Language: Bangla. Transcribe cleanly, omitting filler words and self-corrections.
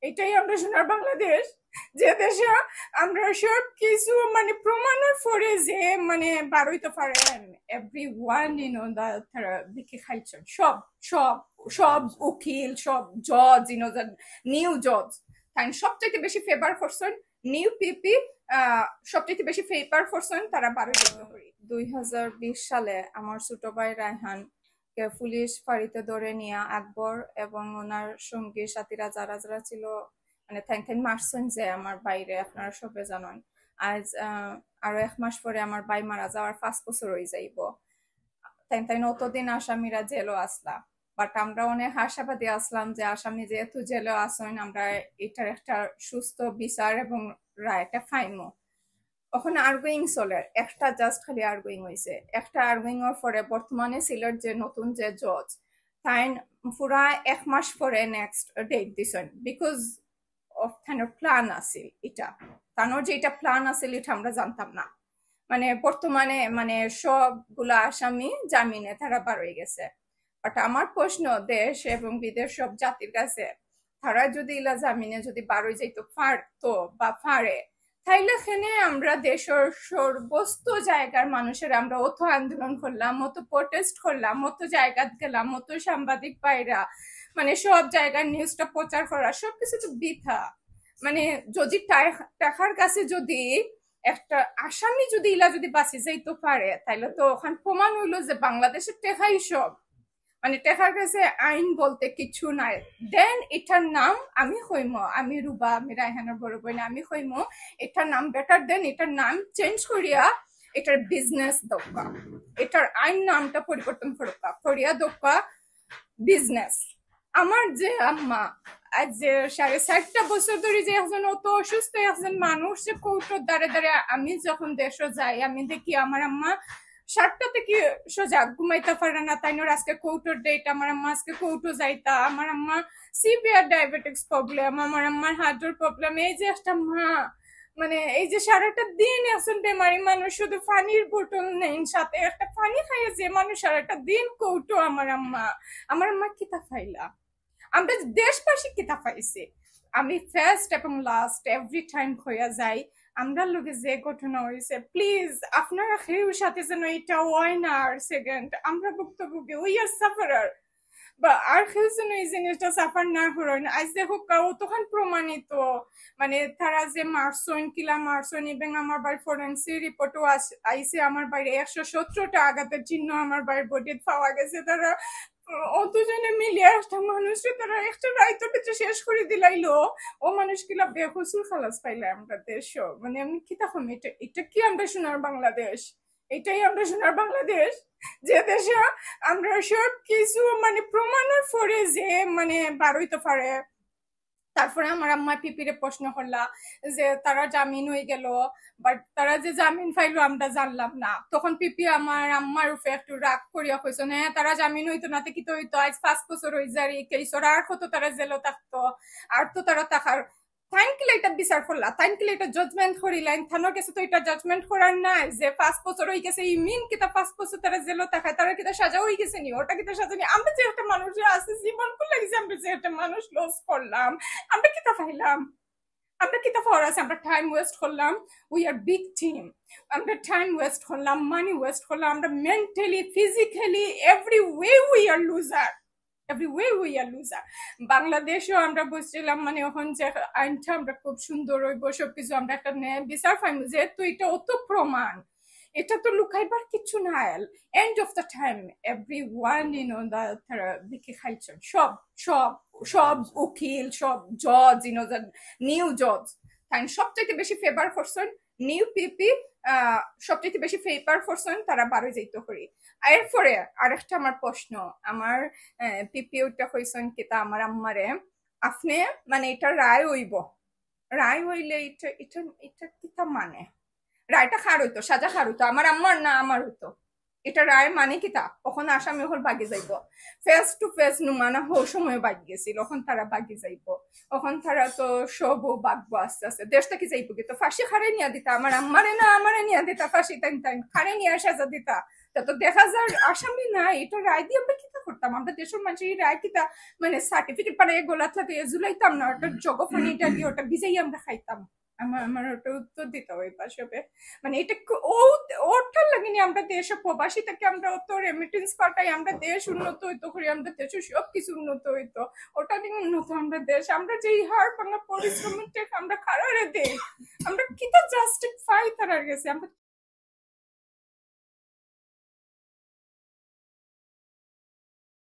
এটাই আমরা সোনার বাংলাদেশ, যে দেশে আমরা সব কিছু মানে প্রমাণের পরে যে মানে বারোইতে পারেন এভরি ওয়ান তারা বিকে খাইছেন সব সব সব উকিল সব জজ নিউ জজ তাই সবচাইতে বেশি ফেভার করছেন নিউ পিপি সবচাইতে বেশি ফেভার করছেন তারা 12 জানুয়ারি 2020 সালে আমার ছোট ভাই রায়হান কে পুলিশ ফাঁড়িতে ধরে নিয়ে আকবর এবং ওনার সঙ্গী সাথীরা যারা যারা ছিল মানে থ্যাংক থ্যাংক মারছেন যে আমার বাইরে আপনারা সবে জানেন। আজ আরো 1 মাস পরে আমার ভাই মারা যাওয়ার 5 বছর হয়ে যাইব। তাই তাই অতদিন আসামিরা জেলও আসলা, বাট আমরা অনেক আশাবাদী আসলাম যে আসামি যেহেতু জেলে আসেন আমরা এটার একটা সুস্থ বিচার এবং রায়টা ফাইমো। ওখানে আর্গুইং চলে, একটা জাস্ট খালি আর্গুইং হয়েছে, একটা আর্গুইং এর পরে বর্তমানে সিলেট যে নতুন যে জজ তাই পুরা 1 মাস পরে নেক্সট ডেট দিছেন বিকজ অফ থানোর প্ল্যান আছিল। এটা থানোর যে এটা প্ল্যান আছিল এটা আমরা জানতাম না। মানে বর্তমানে মানে সবগুলা আসামি জামিনে তারা বার হয়ে গেছে। বাট আমার প্রশ্ন দেশ এবং বিদেশ সব জাতির কাছে, তারা যদি ইলা জামিনে যদি বার হয়ে যাইতো পারতো বা পারে, তাইলে এখানে আমরা দেশের সর্বস্ত জায়গার মানুষের আমরা অত আন্দোলন করলাম, অত প্রোটেস্ট করলাম, অত জায়গা গেলাম, অত সাংবাদিক পায়রা মানে সব জায়গার নিউজটা প্রচার করা সবকিছু তো বৃথা। মানে যদি টাকার কাছে যদি একটা আসামি যদি ইলা যদি বাঁচি যাইতে পারে তাইলে তো ওখানে প্রমাণ হইলো যে বাংলাদেশের টেকাই সব, মানে টেকার কাছে আইন বলতে কিছু নাই। দেন এটার নাম আমি হইম, আমি রুবা, আমি রায়হানের বড় বোন, আমি হইম এটার নাম বেটার দেন এটার নাম চেঞ্জ করিয়া এটার বিজনেস দোকা, এটার আইন নামটা পরিবর্তন করিয়া দোকা বিজনেস। আমার যে আম্মা আজ যে 60.5 বছর ধরে যে একজন অত অসুস্থ একজন মানুষ যে কৌটোর দ্বারে দ্বারে আমি যখন দেশে যাই আমি দেখি আমার আম্মা 7টা থেকে সোজা ঘুমাইতে পারে না, তাই আজকে কৌটোর ডেট, আমার আম্মা আজকে কৌটো যাইতা, আমার আম্মা সিভিয়ার ডায়াবেটিক্স প্রবলেম, আমার আম্মার হার্টের প্রবলেম। এই যে একটা মা মানে এই যে সারাটা দিন এখন বেমারি মানুষ শুধু পানির বোতল নেই সাথে একটা পানি খাইয়ে যে মানুষ সারাটা দিন কৌটো, আমার আম্মা কিতা ফাইলা আমরা দেশবাসী কিতা পাইছি। আমি ফার্স্ট এবং লাস্ট এভরি টাইম হইয়া যাই আমরা লোকে যে ঘটনা হয়েছে প্লিজ আপনারা কেউ সাথে যেন এটা হয় না। আর সেকেন্ড আমরা ভুক্তভোগী উই আর সাফারার, বা আর কেউ যেন এই জিনিসটা সাফার না করেন। আজ দেখো কাউ তখন প্রমাণিত মানে তারা যে মারসন কিলা মারসন এবং আমার বাড়ি ফরেন্সিক রিপোর্টও আইসে আমার বাইরে 117টা আঘাতের চিহ্ন আমার বাড়ির বডিতে পাওয়া গেছে। তারা অতজনে মিলিয়ে একটা মানুষকে তারা একটা রাইতো বেঁচে শেষ করে দিলাইলো, ও মানুষ কিলা বেকসুর খালাস পাইলে আমরা দেশ। মানে আমি কি তখন এটা এটা কি আমরা সোনার বাংলাদেশ? এটাই আমরা সোনার বাংলাদেশ, যে দেশে আমরা সব কিছু মানে প্রমাণের পরে যে মানে বারোইতে পারে। তারপরে আমার আম্মা পিপিরে প্রশ্ন করলা যে তারা জামিন হয়ে গেল, বাট তারা যে জামিন পাইলো আমরা জানলাম না। তখন পিপি আমার আম্মার উপরে একটু রাগ করিয়া কইছো হ্যাঁ তারা জামিন হইতো না কি তো হইতো, আজ 5 বছর হয়ে যারি কেসর আর কত তারা জেলও থাকতো, আর তো তারা থাকার থাইনকিলে এটা বিচার করলা, থাইনকিলে এটা জাজমেন্ট করিলেন, থানোর কাছে তো এটা জাজমেন্ট করার নাই যে 5 বছর হয়ে গেছে ই মিন কিতা 5 বছর তারা জেলও থাকায় তারা কিতা সাজা হয়ে গেছে নি, ওটা কিতা সাজা নি। আমরা যে একটা মানুষের আছে জীবন করলে আমরা যে একটা মানুষ লস করলাম, আমরা কিতা পাইলাম, আমরা কিতা পাওয়ার আছে, আমরা টাইম ওয়েস্ট করলাম। উই আর বিগ টিম, আমরা টাইম ওয়েস্ট করলাম, মানি ওয়েস্ট করলাম, আমরা mentally physically every way we are loser, every way we are loser. বাংলাদেশেও আমরা বুঝছিলাম মানে এখন যে আইনটা আমরা খুব সুন্দর হইব সবকিছু আমরা একটা ন্যায় বিচার পাইব, যেহেতু এটা অত প্রমাণ এটা তো লুকাইবার কিছু নাই। End of the time every one তারা বিকে খাইছেন সব সব সব উকিল সব জজ নিউ জজ তাই সবচাইতে বেশি ফেভার করছেন নিউ পিপি, সবচাইতে বেশি ফেভার করছেন তারা 12 যাইতে করি। এরপরে আরেকটা আমার প্রশ্ন, আমার পিপি ওইটা কইছেন কিতা আমার আম্মারে আপনি মানে এটা রায় হইব, রায় হইলে এটা এটা এটা কিতা মানে রায়টা খার হইতো সাজা খার হইতো আমার আম্মার না আমার হইতো, এটা রায় মানে কিতা ওখানে আসামি হল বাগি যাইব ফেস টু ফেস নুমানা হো সময় বাগি গেছিল ওখান তারা বাগি যাইব, ওখান তারা তো সব বাগবো আস্তে আস্তে দেশটা কি যাইব কি তো ফাঁসি খারে নিয়া দিতা আমার আম্মারে না আমারে নিয়া দিতা ফাঁসি টাইম টাইম খারে নিয়ে সাজা দিতা তা তো দেখা যায় আসামি না এটা রায় দিয়ে আমরা কিতা করতাম আমরা দেশের মানুষের রায় কিতা মানে সার্টিফিকেট পারে গোলাত লাগে জুলাইতাম না ওটা জগফানিটা দিয়ে ওটা ভিজাই আমরা খাইতাম আমার ওটা উত্তর দিতে হয় পাশে মানে এটা ও ওটার লাগেনি আমরা দেশে প্রবাসী থেকে আমরা অত রেমিটেন্স পাঠাই আমরা দেশ উন্নত হইতো করি আমরা দেশে সব কিছু উন্নত হইতো ওটা নিয়ে উন্নত আমরা দেশ আমরা যেই হার বাংলা পরিশ্রমের থেকে আমরা খারারে দেশ আমরা কিতা জাস্টিফাই করার গেছে আমরা